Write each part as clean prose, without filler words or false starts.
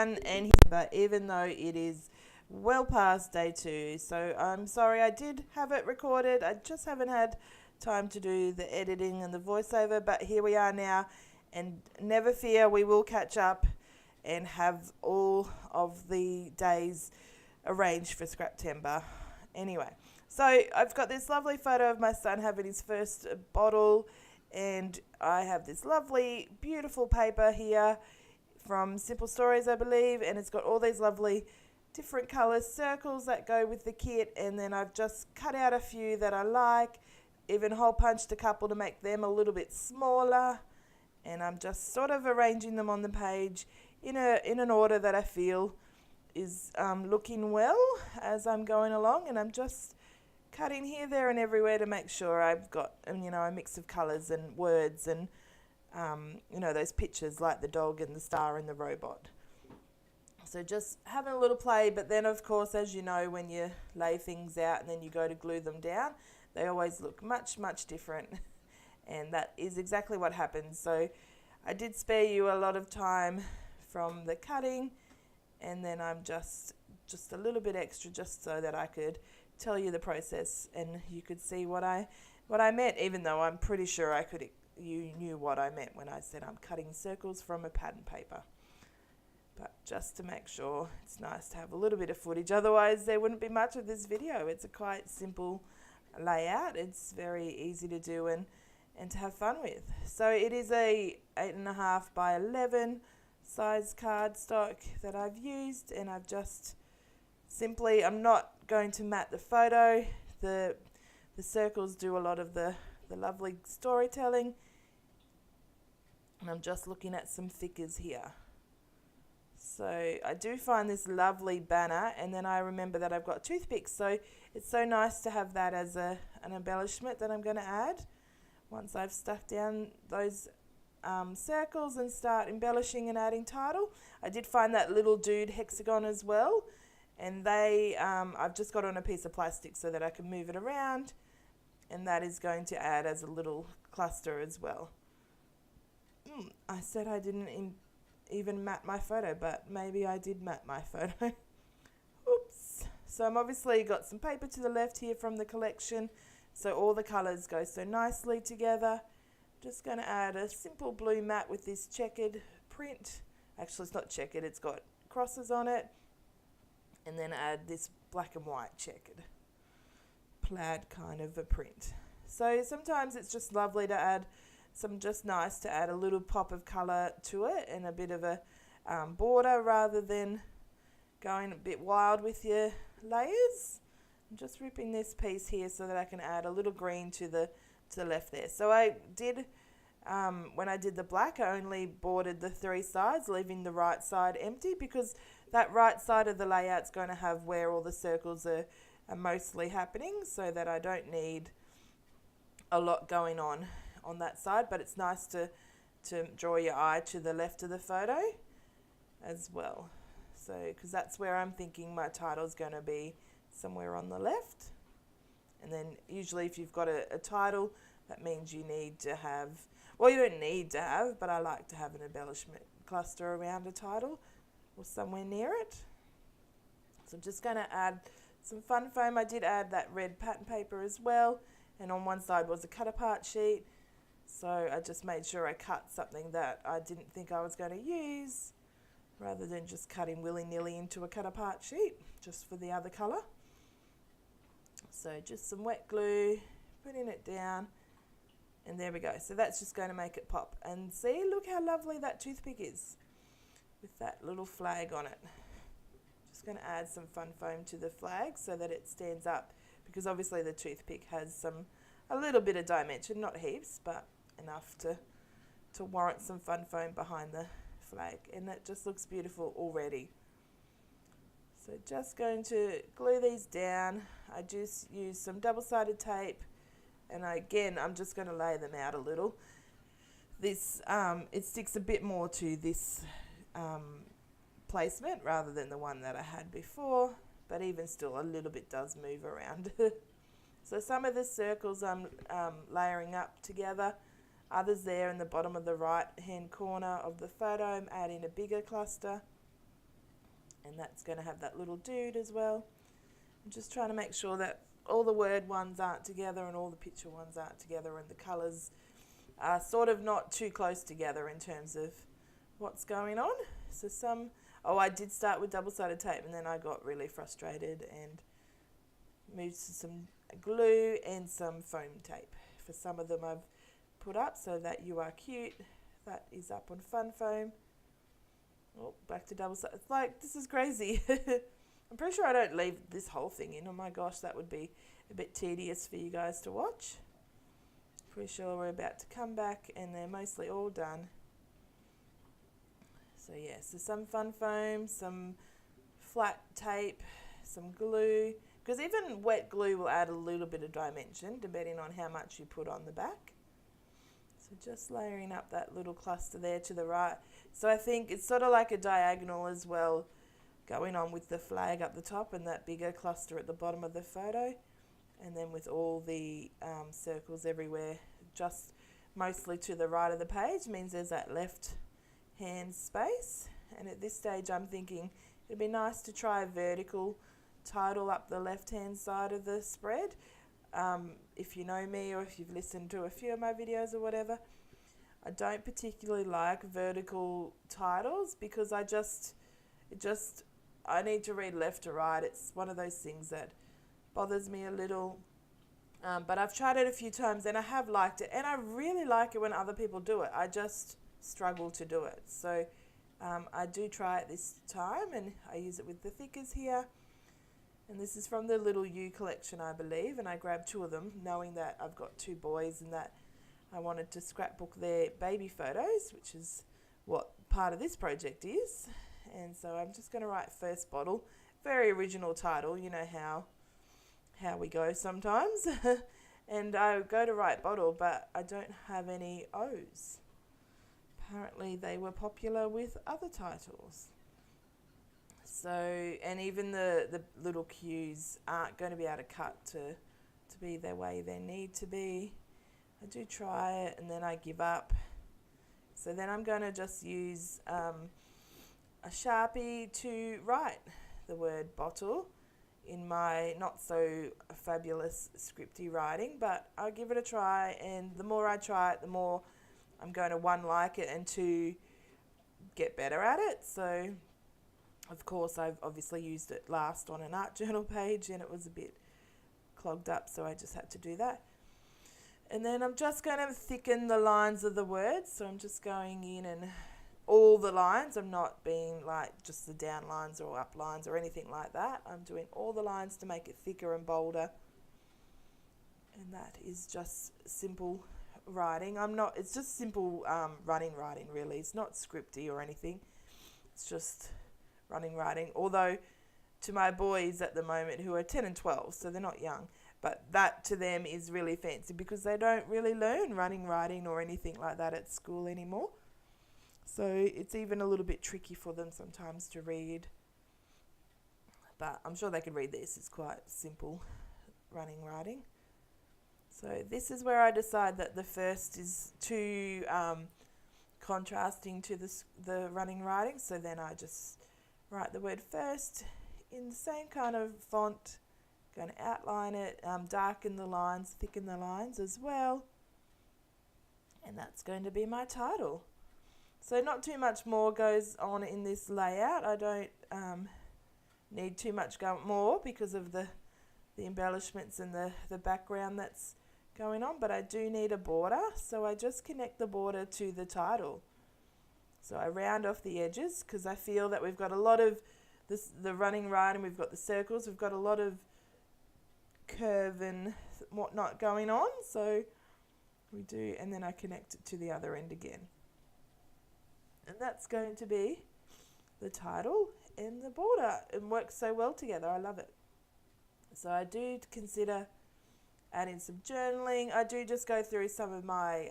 done, and but even though it is well past day 2, so I'm sorry I did have it recorded. I just haven't had time to do the editing and the voiceover, but here we are now, and never fear, we will catch up and have all of the days arranged for Scraptember. Anyway, so I've got this lovely photo of my son having his first bottle, and I have this lovely, beautiful paper here from Simple Stories, I believe, and it's got all these lovely different colours, circles that go with the kit, and then I've just cut out a few that I like, even hole punched a couple to make them a little bit smaller, and I'm just sort of arranging them on the page in an order that I feel is looking well as I'm going along, and I'm just cutting here, there and everywhere to make sure I've got a mix of colours and words and those pictures like the dog and the star and the robot. So just having a little play, but then of course, as you know, when you lay things out and then you go to glue them down, they always look much, much different, and that is exactly what happens. So I did spare you a lot of time from the cutting, and then I'm just a little bit extra just so that I could tell you the process and you could see what I meant, even though I'm pretty sure you knew what I meant when I said I'm cutting circles from a pattern paper. But just to make sure, it's nice to have a little bit of footage, otherwise there wouldn't be much of this video. It's a quite simple layout. It's very easy to do and to have fun with. So it is a 8.5 by 11 size cardstock that I've used, and I've just simply, I'm not going to mat the photo. The circles do a lot of the lovely storytelling, and I'm just looking at some thickers here. So I do find this lovely banner, and then I remember that I've got toothpicks, so it's so nice to have that as an embellishment that I'm going to add once I've stuck down those circles and start embellishing and adding title. I did find that little dude hexagon as well, and I've just got on a piece of plastic so that I can move it around, and that is going to add as a little cluster as well. I said I didn't even mat my photo, but maybe I did mat my photo. Oops. So I'm obviously got some paper to the left here from the collection, so all the colours go so nicely together. Just going to add a simple blue mat with this checkered print. Actually, it's not checkered, it's got crosses on it. And then add this black and white checkered plaid kind of a print. So sometimes it's just lovely to add nice to add a little pop of colour to it and a bit of a border rather than going a bit wild with your layers. I'm just ripping this piece here so that I can add a little green to the left there. So I did, when I did the black, I only bordered the 3 sides, leaving the right side empty, because that right side of the layout's going to have where all the circles are mostly happening, so that I don't need a lot going on that side, but it's nice to draw your eye to the left of the photo as well. So, because that's where I'm thinking my title's going to be, somewhere on the left. And then usually if you've got a title, that means you need to have, well, you don't need to have, but I like to have an embellishment cluster around a title or somewhere near it. So I'm just going to add some fun foam. I did add that red pattern paper as well, and on one side was a cut apart sheet. So I just made sure I cut something that I didn't think I was going to use, rather than just cutting willy-nilly into a cut apart sheet just for the other colour. So just some wet glue, putting it down, and there we go. So that's just going to make it pop. And see, look how lovely that toothpick is with that little flag on it. Just going to add some fun foam to the flag so that it stands up, because obviously the toothpick has a little bit of dimension, not heaps, but enough to warrant some fun foam behind the flag, and it just looks beautiful already. So just going to glue these down. I just use some double-sided tape, and I'm just going to lay them out a little. This it sticks a bit more to this placement rather than the one that I had before, but even still a little bit does move around. So some of the circles I'm layering up together, others there in the bottom of the right hand corner of the photo I'm adding a bigger cluster. And that's going to have that little dude as well. I'm just trying to make sure that all the word ones aren't together and all the picture ones aren't together, and the colours are sort of not too close together in terms of what's going on. So I did start with double-sided tape, and then I got really frustrated and moved to some glue and some foam tape. For some of them I've put up, so that You Are Cute, that is up on fun foam. Oh, back to double-sided. It's like, this is crazy. I'm pretty sure I don't leave this whole thing in. Oh my gosh, that would be a bit tedious for you guys to watch. Pretty sure we're about to come back and they're mostly all done. So yeah, so some fun foam, some flat tape, some glue, because even wet glue will add a little bit of dimension depending on how much you put on the back. So just layering up that little cluster there to the right. So I think it's sort of like a diagonal as well, going on with the flag up the top and that bigger cluster at the bottom of the photo, and then with all the circles everywhere, just mostly to the right of the page, means there's that left hand space. And at this stage I'm thinking it'd be nice to try a vertical title up the left hand side of the spread. If you know me, or if you've listened to a few of my videos or whatever, I don't particularly like vertical titles because I need to read left to right. It's one of those things that bothers me a little. But I've tried it a few times and I have liked it, and I really like it when other people do it. I just struggle to do it. So I do try it this time, and I use it with the thickers here. And this is from the Little You collection, I believe, and I grabbed 2 of them knowing that I've got 2 boys and that I wanted to scrapbook their baby photos, which is what part of this project is. And so I'm just going to write First Bottle. Very original title, you know how we go sometimes. And I go to write bottle, but I don't have any O's. Apparently they were popular with other titles. So, and even the little Q's aren't going to be able to cut to be the way they need to be. I do try it and then I give up. So then I'm going to just use a Sharpie to write the word bottle in my not so fabulous scripty writing, but I'll give it a try, and the more I try it, the more I'm going to, 1, like it, and 2, get better at it. So of course I've obviously used it last on an art journal page and it was a bit clogged up, so I just had to do that. And then I'm just going to thicken the lines of the words, so I'm just going in and all the lines. I'm not being like just the down lines or up lines or anything like that. I'm doing all the lines to make it thicker and bolder. And that is just simple writing. It's just simple writing really. It's not scripty or anything. It's just writing. Although to my boys at the moment, who are 10 and 12, so they're not young, but that to them is really fancy because they don't really learn writing or anything like that at school anymore. So it's even a little bit tricky for them sometimes to read. But I'm sure they can read this. It's quite simple writing. So this is where I decide that the first is too contrasting to the writing. So then I just write the word first in the same kind of font. Going to outline it, darken the lines, thicken the lines as well. And that's going to be my title. So not too much more goes on in this layout. I don't need too much more because of the embellishments and the background that's going on, but I do need a border, so I just connect the border to the title. So I round off the edges because I feel that we've got a lot of the running writing, we've got the circles, we've got a lot of curve and whatnot going on, so we do, and then I connect it to the other end again. And that's going to be the title and the border. It works so well together. I love it. So I do consider adding some journaling. I do just go through some of my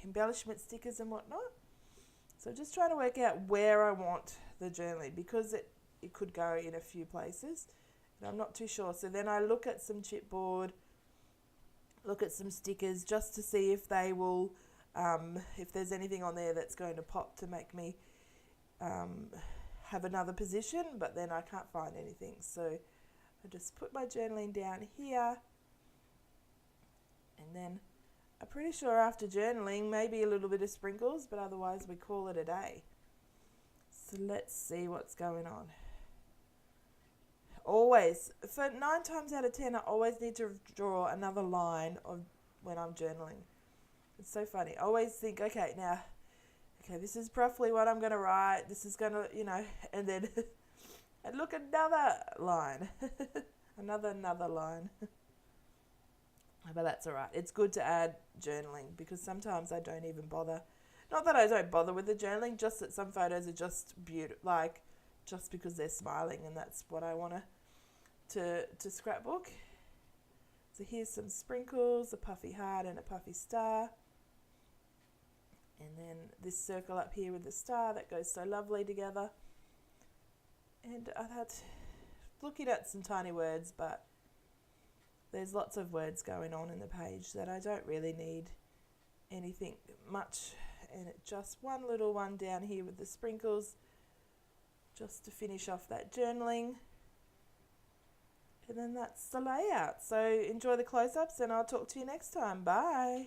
embellishment stickers and whatnot. So just trying to work out where I want the journaling because it could go in a few places. And I'm not too sure. So then I look at some chipboard, look at some stickers just to see if they will if there's anything on there that's going to pop to make me have another position, but then I can't find anything. So I just put my journaling down here, and then I'm pretty sure after journaling, maybe a little bit of sprinkles, but otherwise we call it a day. So let's see what's going on. Always, for 9 times out of 10, I always need to draw another line of when I'm journaling. It's so funny. I always think, okay, this is roughly what I'm going to write. This is going to, and then, and look, another line. another line. But that's all right. It's good to add journaling because sometimes I don't even bother. Not that I don't bother with the journaling, just that some photos are just beautiful, just because they're smiling, and that's what I want to scrapbook. So here's some sprinkles, a puffy heart and a puffy star. And then this circle up here with the star that goes so lovely together. And that's looking at some tiny words, but there's lots of words going on in the page that I don't really need anything much. And just one little one down here with the sprinkles, just to finish off that journaling. And then that's the layout. So enjoy the close-ups, and I'll talk to you next time. Bye.